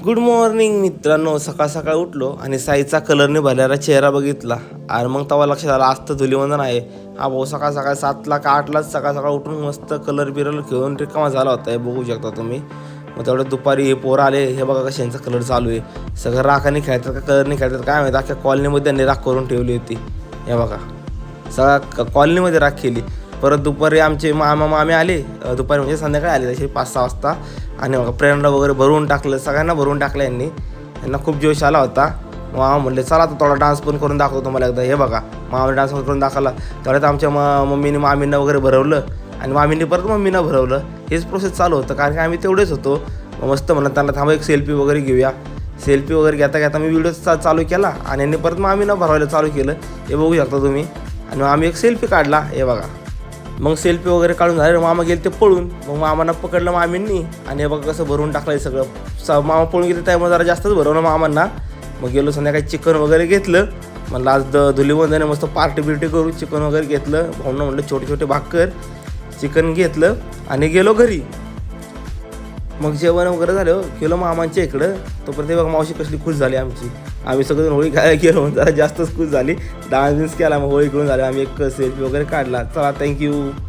Good morning मित्रांनो. सकाळ सकाळ उठलो आणि साईचा कलरने भरलेला चेहरा बघितला आणि मग तेव्हा लक्षात आलं आज तर धुलीवंदन आहे. हा भाऊ सकाळ सकाळ 7ला का 8लाच सकाळ सकाळ उठून मस्त कलर बिरल घेऊन रिकामा झाला होता. हे बघू शकता तुम्ही. मग तेवढं दुपारी हे पोरं आले. हे बघा कशा यांचा कलर चालू आहे. सगळं राखाने खेळतात का कलरने खेळतात काय माहिती. अख्ख्या कॉलनीमध्ये त्यांनी राख करून ठेवली होती. हे बघा सगळ्या कॉलनीमध्ये राख केली. परत दुपारी आमचे मामे आले. दुपारी म्हणजे संध्याकाळी आले तसे 5-6 वाजता. आणि मग प्रेरणा वगैरे भरवून टाकलं. सगळ्यांना भरवून टाकलं यांना खूप जोश आला होता. मामा म्हणले चला आता थोडा डान्स पण करून दाखवतो तुम्हाला एकदा. हे बघा मामाने डान्स करून दाखवला. तेवढ्यात आमच्या मम्मीने मामींना वगैरे भरवलं आणि मामींनी परत मम्मीनं भरवलं. हेच प्रोसेस चालू होतं कारण की आम्ही तेवढेच होतो. मस्त म्हणत त्यांना थांबा एक सेल्फी वगैरे घेऊया. सेल्फी वगैरे घेता घेता मी व्हिडिओ चालू केला आणि यांनी परत मामीनं भरवायला चालू केलं. हे बघू शकता तुम्ही. आणि आम्ही एक सेल्फी काढला. हे बघा मग सेल्फी वगैरे काढून झाले. मामा गेले ते पळून. मग मामांना पकडलं मामींनी आणि हे बघा कसं भरून टाकलं सगळं. मामा पळून गेले त्यामुळे जरा जास्तच भरवलं मामांना. मग गेलो संध्याकाळी चिकन वगैरे घेतलं. म्हणलं आज धुलीवंदन मस्त पार्टी बिर्टी करू. चिकन वगैरे घेतलं. भाऊंना म्हणलं छोटे छोटे भाकर चिकन घेतलं आणि गेलो घरी. मग जेवण वगैरे झालं गेलो मामांच्या इकडं. तोपर्यंत बघा मावशी कसली खुश झाली आमची. आम्ही सगळं होळी खायला गेलो जरा जास्तच खुश झाली. डान्स केला मग होळी करून झाली. आम्ही एक सेल्फी वगैरे काढला. चला थँक्यू.